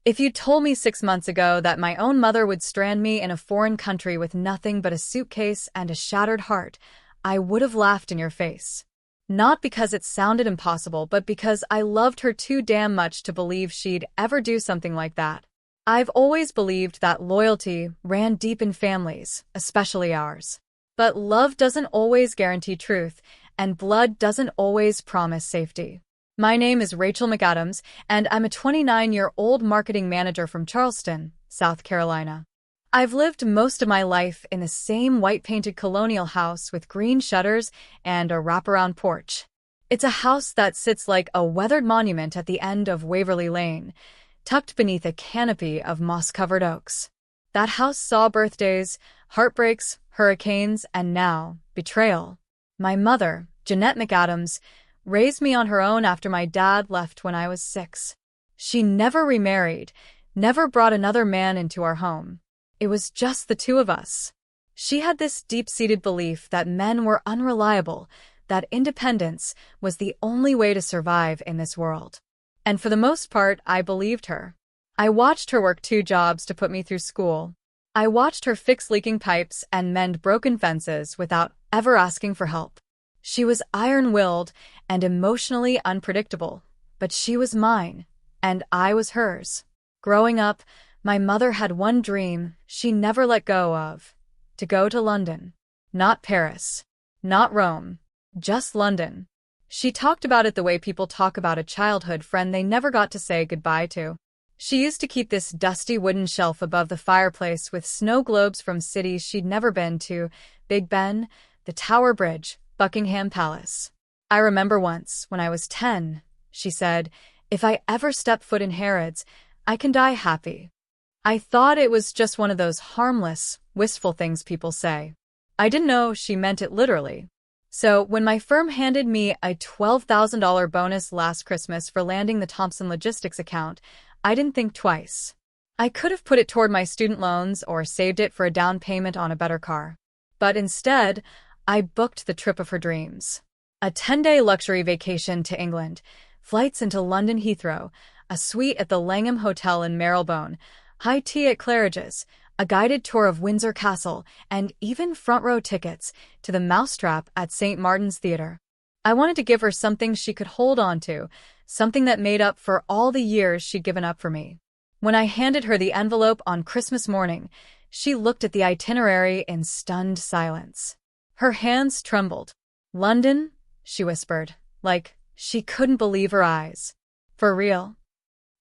If you told me 6 months ago that my own mother would strand me in a foreign country with nothing but a suitcase and a shattered heart, I would have laughed in your face. Not because it sounded impossible, but because I loved her too damn much to believe she'd ever do something like that. I've always believed that loyalty ran deep in families, especially ours. But love doesn't always guarantee truth, and blood doesn't always promise safety. My name is Rachel McAdams, and I'm a 29-year-old marketing manager from Charleston, South Carolina. I've lived most of my life in the same white-painted colonial house with green shutters and a wraparound porch. It's a house that sits like a weathered monument at the end of Waverly Lane, tucked beneath a canopy of moss-covered oaks. That house saw birthdays, heartbreaks, hurricanes, and now, betrayal. My mother, Jeanette McAdams, raised me on her own after my dad left when I was 6. She never remarried, never brought another man into our home. It was just the two of us. She had this deep-seated belief that men were unreliable, that independence was the only way to survive in this world. And for the most part, I believed her. I watched her work 2 jobs to put me through school. I watched her fix leaking pipes and mend broken fences without ever asking for help. She was iron-willed and emotionally unpredictable, but she was mine, and I was hers. Growing up, my mother had one dream she never let go of: to go to London. Not Paris, not Rome, just London. She talked about it the way people talk about a childhood friend they never got to say goodbye to. She used to keep this dusty wooden shelf above the fireplace with snow globes from cities she'd never been to: Big Ben, the Tower Bridge, Buckingham Palace. I remember once, when I was 10, she said, "If I ever step foot in Harrods, I can die happy." I thought it was just one of those harmless, wistful things people say. I didn't know she meant it literally. So when my firm handed me a $12,000 bonus last Christmas for landing the Thompson Logistics account, I didn't think twice. I could have put it toward my student loans or saved it for a down payment on a better car. But instead, I booked the trip of her dreams. A 10-day luxury vacation to England, flights into London Heathrow, a suite at the Langham Hotel in Marylebone, high tea at Claridge's, a guided tour of Windsor Castle, and even front-row tickets to the Mousetrap at St. Martin's Theatre. I wanted to give her something she could hold on to, something that made up for all the years she'd given up for me. When I handed her the envelope on Christmas morning, she looked at the itinerary in stunned silence. Her hands trembled. "London?" she whispered, like she couldn't believe her eyes. "For real?"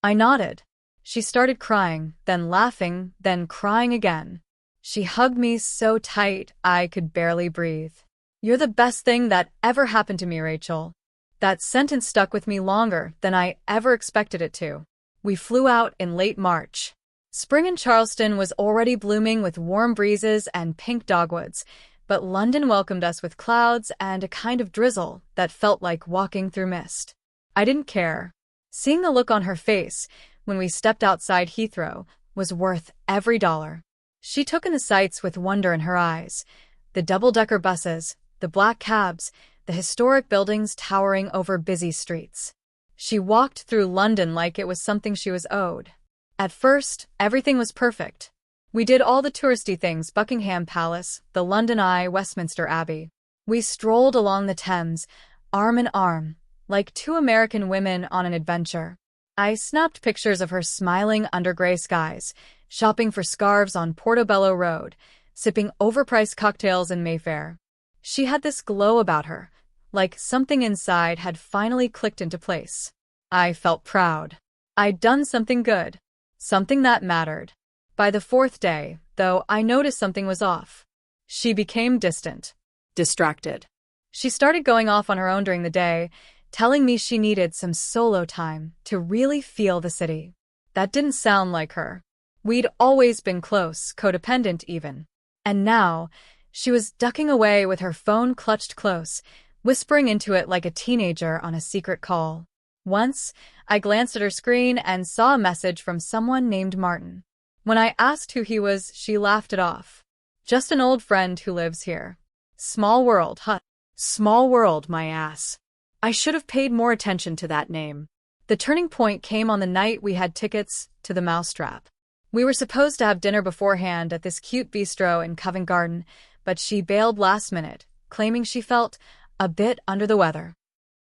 I nodded. She started crying, then laughing, then crying again. She hugged me so tight I could barely breathe. "You're the best thing that ever happened to me, Rachel." That sentence stuck with me longer than I ever expected it to. We flew out in late March. Spring in Charleston was already blooming with warm breezes and pink dogwoods, but London welcomed us with clouds and a kind of drizzle that felt like walking through mist. I didn't care. Seeing the look on her face when we stepped outside Heathrow was worth every dollar. She took in the sights with wonder in her eyes: the double-decker buses, the black cabs, the historic buildings towering over busy streets. She walked through London like it was something she was owed. At first, everything was perfect. We did all the touristy things: Buckingham Palace, the London Eye, Westminster Abbey. We strolled along the Thames, arm in arm, like 2 American women on an adventure. I snapped pictures of her smiling under gray skies, shopping for scarves on Portobello Road, sipping overpriced cocktails in Mayfair. She had this glow about her, like something inside had finally clicked into place. I felt proud. I'd done something good, something that mattered. By the 4th day, though, I noticed something was off. She became distant, distracted. She started going off on her own during the day, telling me she needed some solo time to really feel the city. That didn't sound like her. We'd always been close, codependent even. And now, she was ducking away with her phone clutched close, whispering into it like a teenager on a secret call. Once, I glanced at her screen and saw a message from someone named Martin. When I asked who he was, she laughed it off. "Just an old friend who lives here." Small world, huh? Small world, my ass. I should have paid more attention to that name. The turning point came on the night we had tickets to the Mousetrap. We were supposed to have dinner beforehand at this cute bistro in Covent Garden, but she bailed last minute, claiming she felt a bit under the weather.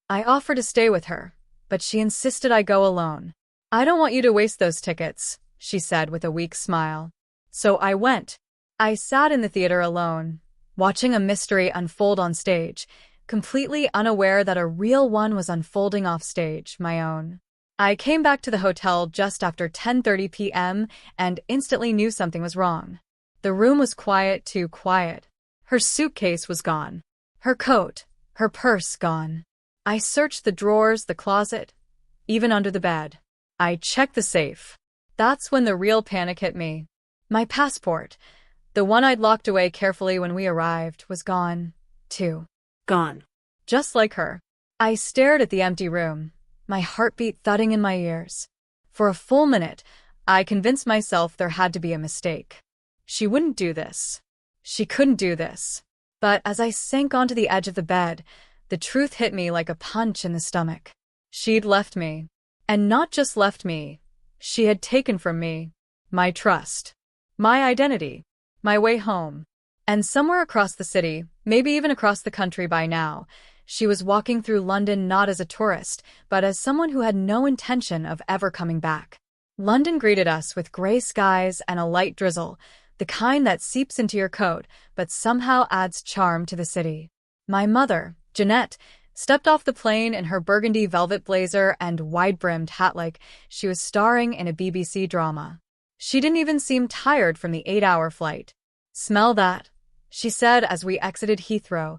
I offered to stay with her, but she insisted I go alone. "I don't want you to waste those tickets," she said with a weak smile. So I went. I sat in the theater alone, watching a mystery unfold on stage, completely unaware that a real one was unfolding off stage, my own. I came back to the hotel just after 10:30 p.m. and instantly knew something was wrong. The room was quiet, too quiet. Her suitcase was gone. Her coat, her purse gone. I searched the drawers, the closet, even under the bed. I checked the safe. That's when the real panic hit me. My passport, the one I'd locked away carefully when we arrived, was gone, too. Gone. Just like her. I stared at the empty room, my heartbeat thudding in my ears. For a full minute, I convinced myself there had to be a mistake. She wouldn't do this. She couldn't do this. But as I sank onto the edge of the bed, the truth hit me like a punch in the stomach. She'd left me. And not just left me. She had taken from me my trust, my identity, my way home. And somewhere across the city, maybe even across the country by now, she was walking through London not as a tourist, but as someone who had no intention of ever coming back. London greeted us with gray skies and a light drizzle, the kind that seeps into your coat but somehow adds charm to the city. My mother, Jeanette, stepped off the plane in her burgundy velvet blazer and wide-brimmed hat like she was starring in a BBC drama. She didn't even seem tired from the 8-hour flight. "Smell that," she said as we exited Heathrow,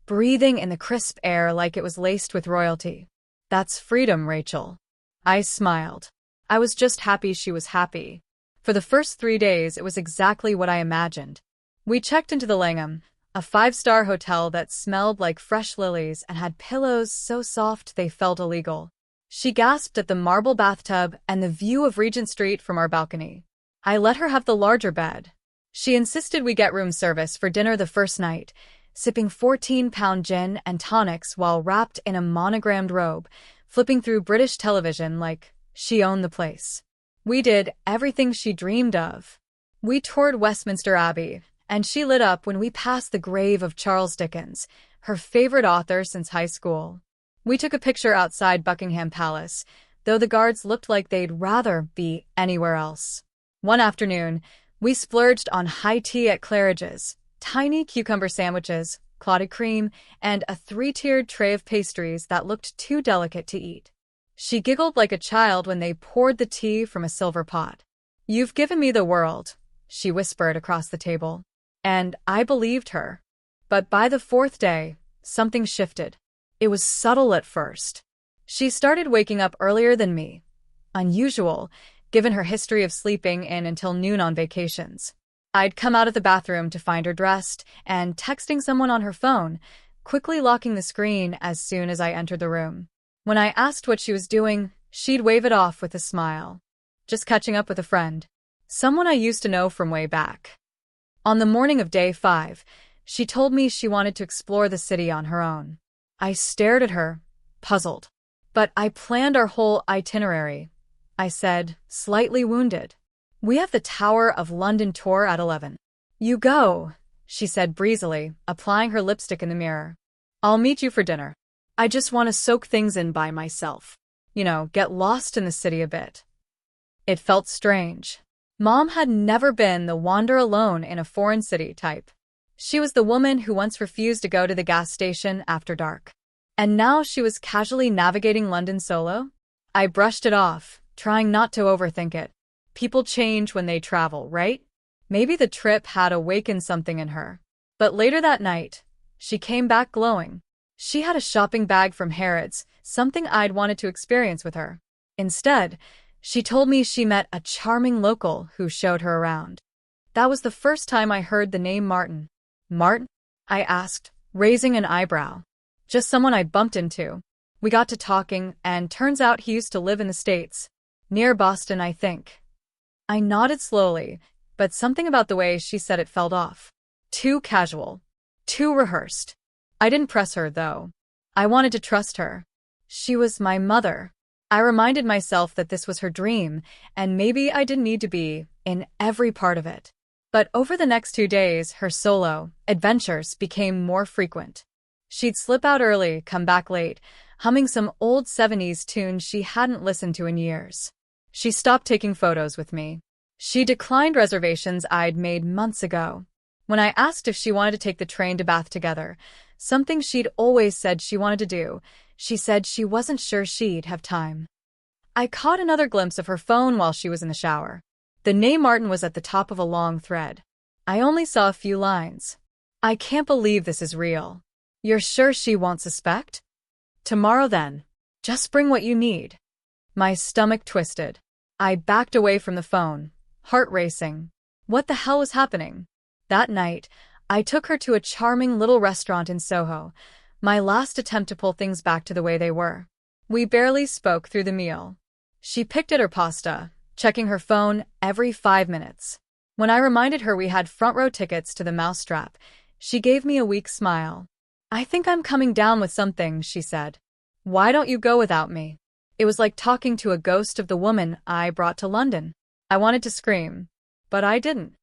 breathing in the crisp air like it was laced with royalty. "That's freedom, Rachel." I smiled. I was just happy she was happy. For the first 3 days, it was exactly what I imagined. We checked into the Langham, a 5-star hotel that smelled like fresh lilies and had pillows so soft they felt illegal. She gasped at the marble bathtub and the view of Regent Street from our balcony. I let her have the larger bed. She insisted we get room service for dinner the first night, sipping 14-pound gin and tonics while wrapped in a monogrammed robe, flipping through British television like she owned the place. We did everything she dreamed of. We toured Westminster Abbey, and she lit up when we passed the grave of Charles Dickens, her favorite author since high school. We took a picture outside Buckingham Palace, though the guards looked like they'd rather be anywhere else. One afternoon, we splurged on high tea at Claridge's, tiny cucumber sandwiches, clotted cream, and a 3-tiered tray of pastries that looked too delicate to eat. She giggled like a child when they poured the tea from a silver pot. "You've given me the world," she whispered across the table. And I believed her. But by the 4th day, something shifted. It was subtle at first. She started waking up earlier than me. Unusual, given her history of sleeping in until noon on vacations. I'd come out of the bathroom to find her dressed and texting someone on her phone, quickly locking the screen as soon as I entered the room. When I asked what she was doing, she'd wave it off with a smile. "Just catching up with a friend. Someone I used to know from way back." On the morning of day 5, she told me she wanted to explore the city on her own. I stared at her, puzzled. "But I planned our whole itinerary," I said, slightly wounded. "We have the Tower of London tour at 11. "You go," she said breezily, applying her lipstick in the mirror. "I'll meet you for dinner. I just want to soak things in by myself. Get lost in the city a bit." It felt strange. Mom had never been the wander alone in a foreign city type. She was the woman who once refused to go to the gas station after dark. And now she was casually navigating London solo? I brushed it off, trying not to overthink it. People change when they travel, right? Maybe the trip had awakened something in her. But later that night, she came back glowing. She had a shopping bag from Harrods, something I'd wanted to experience with her. Instead, she told me she met a charming local who showed her around. That was the first time I heard the name Martin. "Martin?" I asked, raising an eyebrow. "Just someone I bumped into." We got to talking, and turns out he used to live in the States. Near Boston, I think. I nodded slowly, but something about the way she said it felt off. Too casual. Too rehearsed. I didn't press her, though. I wanted to trust her. She was my mother. I reminded myself that this was her dream, and maybe I didn't need to be in every part of it. But over the next 2 days, her solo adventures became more frequent. She'd slip out early, come back late, humming some old 70s tune she hadn't listened to in years. She stopped taking photos with me. She declined reservations I'd made months ago. When I asked if she wanted to take the train to Bath together, something she'd always said she wanted to do, she said she wasn't sure she'd have time. I caught another glimpse of her phone while she was in the shower. The name Martin was at the top of a long thread. I only saw a few lines. I can't believe this is real. You're sure she won't suspect? Tomorrow then. Just bring what you need. My stomach twisted. I backed away from the phone, heart racing. What the hell was happening? That night, I took her to a charming little restaurant in Soho, my last attempt to pull things back to the way they were. We barely spoke through the meal. She picked at her pasta, checking her phone every 5 minutes. When I reminded her we had front-row tickets to the Mousetrap, she gave me a weak smile. I think I'm coming down with something, she said. Why don't you go without me? It was like talking to a ghost of the woman I brought to London. I wanted to scream, but I didn't.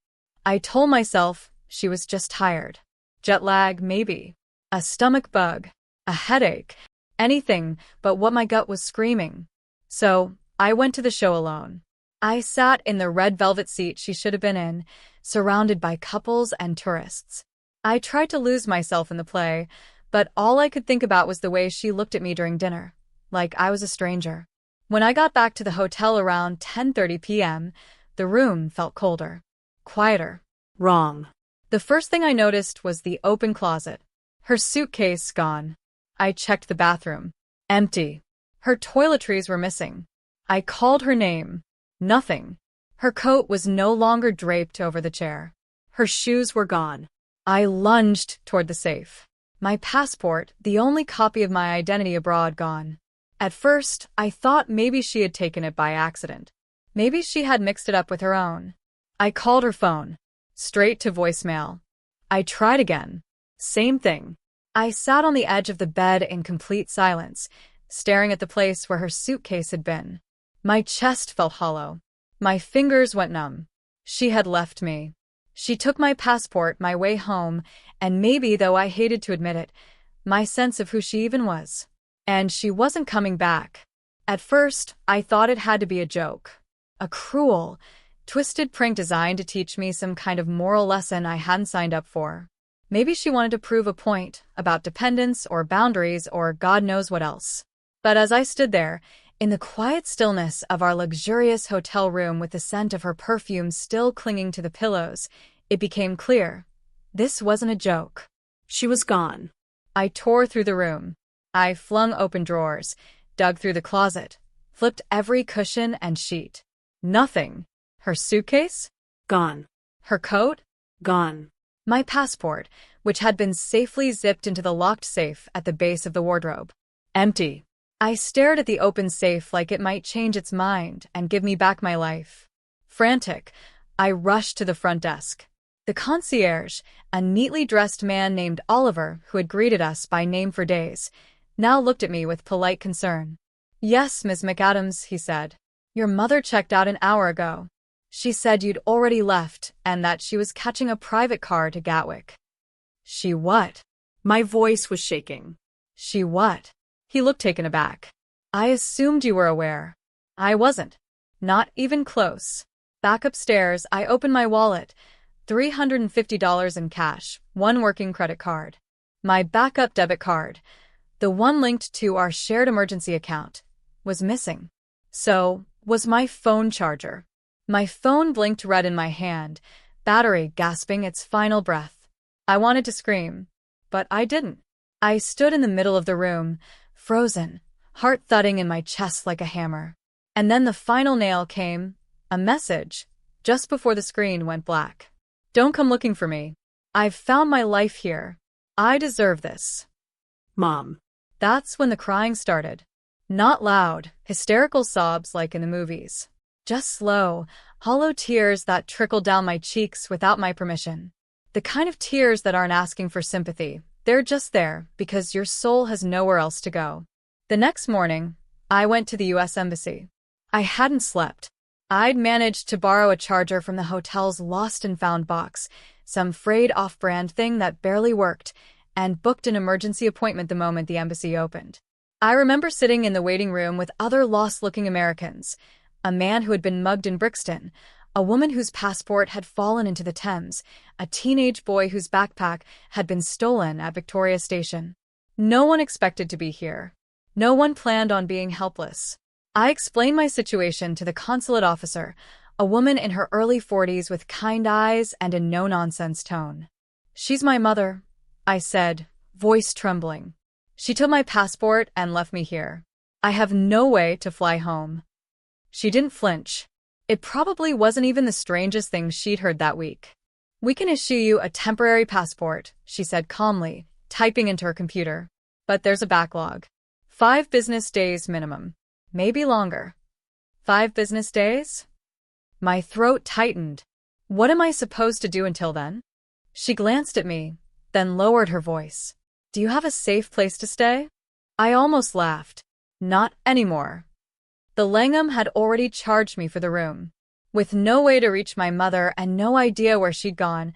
I told myself she was just tired. Jet lag, maybe. A stomach bug. A headache. Anything but what my gut was screaming. So, I went to the show alone. I sat in the red velvet seat she should have been in, surrounded by couples and tourists. I tried to lose myself in the play, but all I could think about was the way she looked at me during dinner, like I was a stranger. When I got back to the hotel around 10:30 p.m., the room felt colder, quieter. Wrong. The first thing I noticed was the open closet. Her suitcase gone. I checked the bathroom. Empty. Her toiletries were missing. I called her name. Nothing. Her coat was no longer draped over the chair. Her shoes were gone. I lunged toward the safe. My passport, the only copy of my identity abroad, gone. At first, I thought maybe she had taken it by accident. Maybe she had mixed it up with her own. I called her phone. Straight to voicemail. I tried again. Same thing. I sat on the edge of the bed in complete silence, staring at the place where her suitcase had been. My chest felt hollow. My fingers went numb. She had left me. She took my passport my way home, and maybe, though I hated to admit it, my sense of who she even was. And she wasn't coming back. At first, I thought it had to be a joke. A cruel, twisted prank designed to teach me some kind of moral lesson I hadn't signed up for. Maybe she wanted to prove a point about dependence or boundaries or God knows what else. But as I stood there, in the quiet stillness of our luxurious hotel room with the scent of her perfume still clinging to the pillows, it became clear. This wasn't a joke. She was gone. I tore through the room. I flung open drawers, dug through the closet, flipped every cushion and sheet. Nothing. Her suitcase? Gone. Her coat? Gone. My passport, which had been safely zipped into the locked safe at the base of the wardrobe. Empty. I stared at the open safe like it might change its mind and give me back my life. Frantic, I rushed to the front desk. The concierge, a neatly dressed man named Oliver who had greeted us by name for days, now looked at me with polite concern. Yes, Ms. McAdams, he said. Your mother checked out an hour ago. She said you'd already left and that she was catching a private car to Gatwick. She what? My voice was shaking. She what? He looked taken aback. I assumed you were aware. I wasn't. Not even close. Back upstairs, I opened my wallet. $350 in cash, one working credit card. My backup debit card, the one linked to our shared emergency account, was missing. So was my phone charger. My phone blinked red in my hand, battery gasping its final breath. I wanted to scream, but I didn't. I stood in the middle of the room, frozen, heart thudding in my chest like a hammer. And then the final nail came, a message, just before the screen went black. Don't come looking for me. I've found my life here. I deserve this. Mom. That's when the crying started. Not loud, hysterical sobs like in the movies. Just slow, hollow tears that trickled down my cheeks without my permission. The kind of tears that aren't asking for sympathy. They're just there because your soul has nowhere else to go. The next morning, I went to the US Embassy. I hadn't slept. I'd managed to borrow a charger from the hotel's lost and found box, some frayed off-brand thing that barely worked, and booked an emergency appointment the moment the embassy opened. I remember sitting in the waiting room with other lost-looking Americans, a man who had been mugged in Brixton, a woman whose passport had fallen into the Thames, a teenage boy whose backpack had been stolen at Victoria Station. No one expected to be here. No one planned on being helpless. I explained my situation to the consulate officer, a woman in her early 40s with kind eyes and a no-nonsense tone. "She's my mother," I said, voice trembling. "She took my passport and left me here. I have no way to fly home." She didn't flinch. It probably wasn't even the strangest thing she'd heard that week. "We can issue you a temporary passport," she said calmly, typing into her computer. "But there's a backlog. 5 business days minimum. Maybe longer." 5 business days? My throat tightened. What am I supposed to do until then? She glanced at me, then lowered her voice. "Do you have a safe place to stay?" I almost laughed. Not anymore. The Langham had already charged me for the room. With no way to reach my mother and no idea where she'd gone,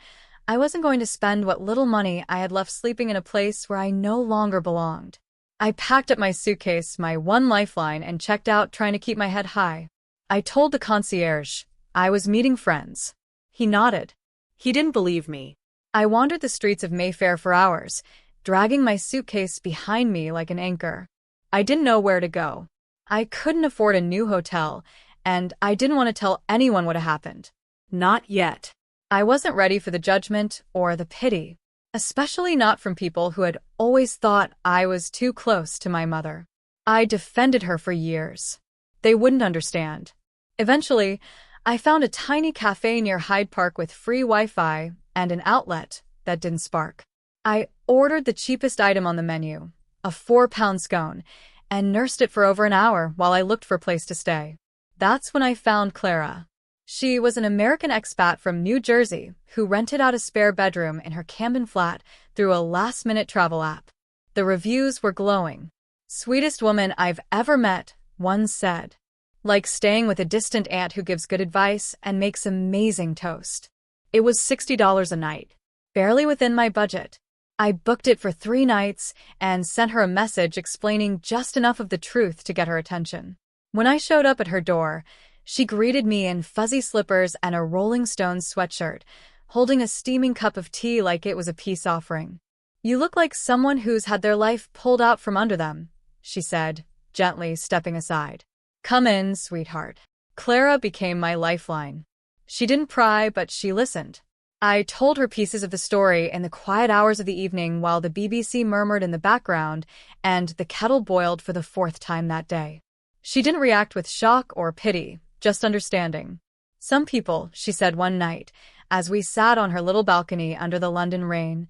I wasn't going to spend what little money I had left sleeping in a place where I no longer belonged. I packed up my suitcase, my one lifeline, and checked out, trying to keep my head high. I told the concierge I was meeting friends. He nodded. He didn't believe me. I wandered the streets of Mayfair for hours, dragging my suitcase behind me like an anchor. I didn't know where to go. I couldn't afford a new hotel, and I didn't want to tell anyone what had happened. Not yet. I wasn't ready for the judgment or the pity, especially not from people who had always thought I was too close to my mother. I defended her for years. They wouldn't understand. Eventually, I found a tiny cafe near Hyde Park with free Wi-Fi and an outlet that didn't spark. I ordered the cheapest item on the menu, a 4-pound scone, and nursed it for over an hour while I looked for a place to stay. That's when I found Clara. She was an American expat from New Jersey who rented out a spare bedroom in her Camden flat through a last-minute travel app. The reviews were glowing. "Sweetest woman I've ever met," one said. "Like staying with a distant aunt who gives good advice and makes amazing toast." It was $60 a night, barely within my budget. I booked it for 3 nights and sent her a message explaining just enough of the truth to get her attention. When I showed up at her door, she greeted me in fuzzy slippers and a Rolling Stones sweatshirt, holding a steaming cup of tea like it was a peace offering. "You look like someone who's had their life pulled out from under them," she said, gently stepping aside. "Come in, sweetheart." Clara became my lifeline. She didn't pry, but she listened. I told her pieces of the story in the quiet hours of the evening while the BBC murmured in the background and the kettle boiled for the 4th time that day. She didn't react with shock or pity, just understanding. "Some people," she said one night, as we sat on her little balcony under the London rain,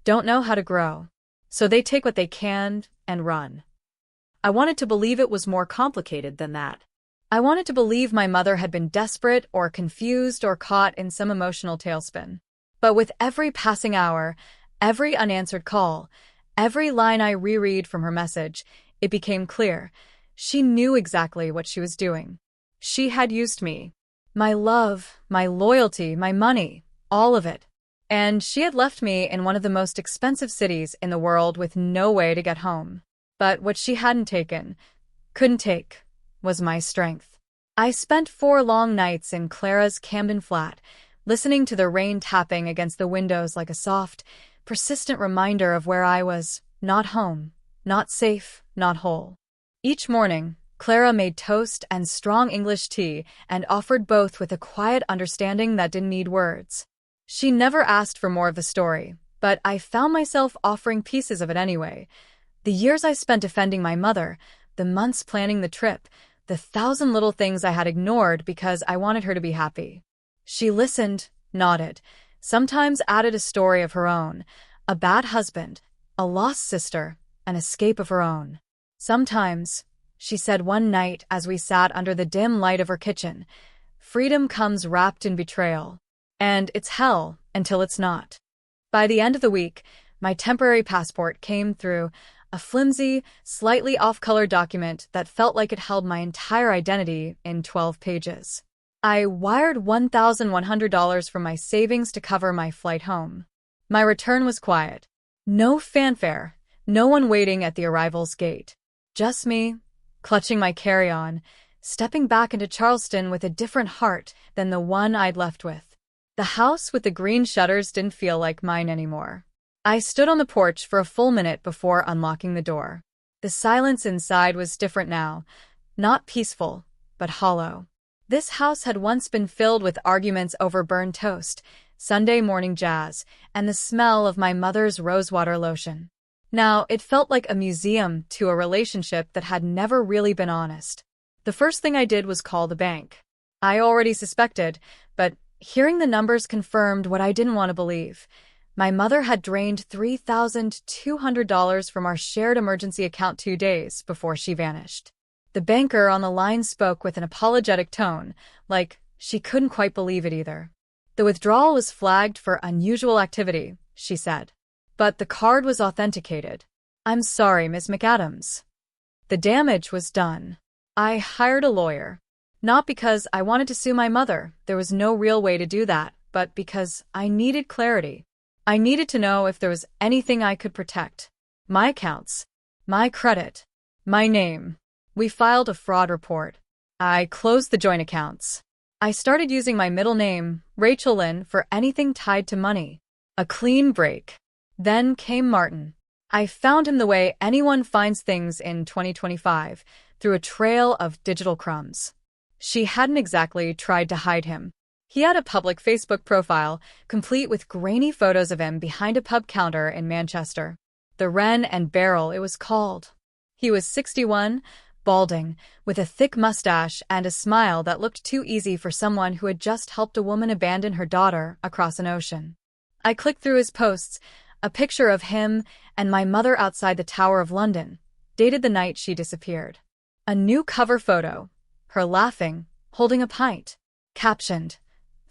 "don't know how to grow. So they take what they can and run." I wanted to believe it was more complicated than that. I wanted to believe my mother had been desperate or confused or caught in some emotional tailspin. But with every passing hour, every unanswered call, every line I reread from her message, it became clear. She knew exactly what she was doing. She had used me. My love, my loyalty, my money, all of it. And she had left me in one of the most expensive cities in the world with no way to get home. But what she hadn't taken, couldn't take, was my strength. I spent 4 long nights in Clara's Camden flat, listening to the rain tapping against the windows like a soft, persistent reminder of where I was, not home, not safe, not whole. Each morning, Clara made toast and strong English tea and offered both with a quiet understanding that didn't need words. She never asked for more of the story, but I found myself offering pieces of it anyway. The years I spent defending my mother, the months planning the trip, the 1,000 little things I had ignored because I wanted her to be happy. She listened, nodded, sometimes added a story of her own, a bad husband, a lost sister, an escape of her own. Sometimes, she said one night as we sat under the dim light of her kitchen, freedom comes wrapped in betrayal. And it's hell until it's not. By the end of the week, my temporary passport came through, a flimsy, slightly off-color document that felt like it held my entire identity in 12 pages. I wired $1,100 from my savings to cover my flight home. My return was quiet. No fanfare, no one waiting at the arrival's gate. Just me, clutching my carry-on, stepping back into Charleston with a different heart than the one I'd left with. The house with the green shutters didn't feel like mine anymore. I stood on the porch for a full minute before unlocking the door. The silence inside was different now, not peaceful, but hollow. This house had once been filled with arguments over burned toast, Sunday morning jazz, and the smell of my mother's rosewater lotion. Now, it felt like a museum to a relationship that had never really been honest. The first thing I did was call the bank. I already suspected, but hearing the numbers confirmed what I didn't want to believe. My mother had drained $3,200 from our shared emergency account 2 days before she vanished. The banker on the line spoke with an apologetic tone, like she couldn't quite believe it either. The withdrawal was flagged for unusual activity, she said. But the card was authenticated. I'm sorry, Ms. McAdams. The damage was done. I hired a lawyer. Not because I wanted to sue my mother, there was no real way to do that, but because I needed clarity. I needed to know if there was anything I could protect. My accounts, my credit, my name. We filed a fraud report. I closed the joint accounts. I started using my middle name, Rachel Lynn, for anything tied to money. A clean break. Then came Martin. I found him the way anyone finds things in 2025, through a trail of digital crumbs. She hadn't exactly tried to hide him. He had a public Facebook profile, complete with grainy photos of him behind a pub counter in Manchester. The Wren and Barrel, it was called. He was 61, balding, with a thick mustache and a smile that looked too easy for someone who had just helped a woman abandon her daughter across an ocean. I clicked through his posts, a picture of him and my mother outside the Tower of London, dated the night she disappeared. A new cover photo, her laughing, holding a pint, captioned,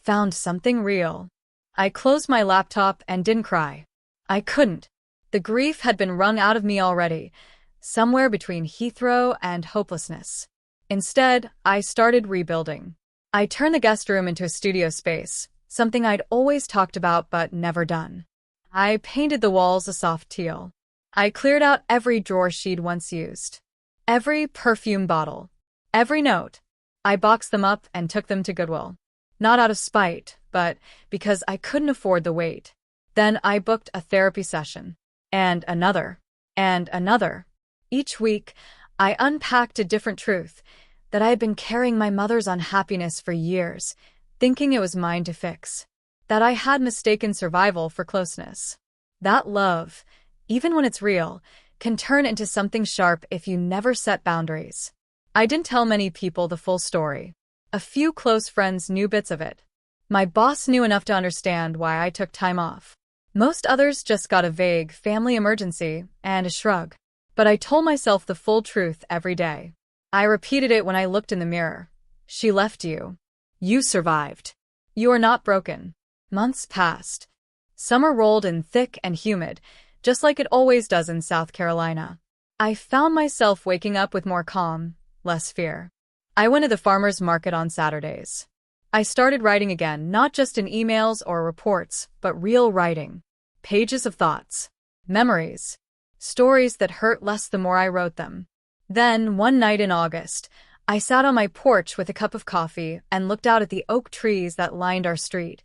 "Found something real." I closed my laptop and didn't cry. I couldn't. The grief had been wrung out of me already, somewhere between Heathrow and hopelessness. Instead, I started rebuilding. I turned the guest room into a studio space, something I'd always talked about but never done. I painted the walls a soft teal. I cleared out every drawer she'd once used. Every perfume bottle. Every note. I boxed them up and took them to Goodwill. Not out of spite, but because I couldn't afford the wait. Then I booked a therapy session. And another. And another. Each week, I unpacked a different truth, that I had been carrying my mother's unhappiness for years, thinking it was mine to fix. That I had mistaken survival for closeness. That love, even when it's real, can turn into something sharp if you never set boundaries. I didn't tell many people the full story. A few close friends knew bits of it. My boss knew enough to understand why I took time off. Most others just got a vague family emergency and a shrug. But I told myself the full truth every day. I repeated it when I looked in the mirror. She left you. You survived. You are not broken. Months passed. Summer rolled in thick and humid, just like it always does in South Carolina. I found myself waking up with more calm, less fear. I went to the farmer's market on Saturdays. I started writing again, not just in emails or reports, but real writing. Pages of thoughts. Memories. Stories that hurt less the more I wrote them. Then, one night in August, I sat on my porch with a cup of coffee and looked out at the oak trees that lined our street.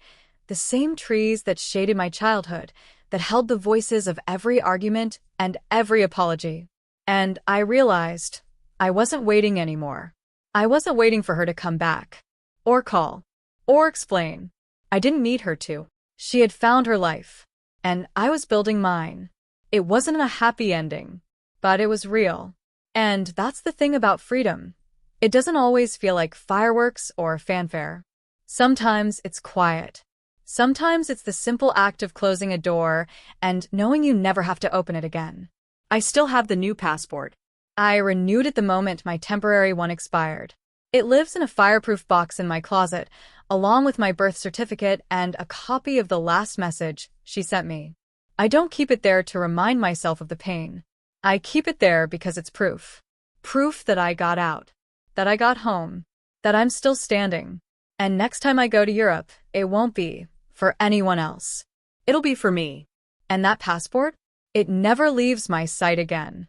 The same trees that shaded my childhood, that held the voices of every argument and every apology. And I realized I wasn't waiting anymore. I wasn't waiting for her to come back. Or call. Or explain. I didn't need her to. She had found her life. And I was building mine. It wasn't a happy ending. But it was real. And that's the thing about freedom. It doesn't always feel like fireworks or fanfare. Sometimes it's quiet. Sometimes it's the simple act of closing a door and knowing you never have to open it again. I still have the new passport. I renewed it the moment my temporary one expired. It lives in a fireproof box in my closet, along with my birth certificate and a copy of the last message she sent me. I don't keep it there to remind myself of the pain. I keep it there because it's proof. Proof that I got out, that I got home, that I'm still standing. And next time I go to Europe, it won't be for anyone else. It'll be for me. And that passport? It never leaves my sight again.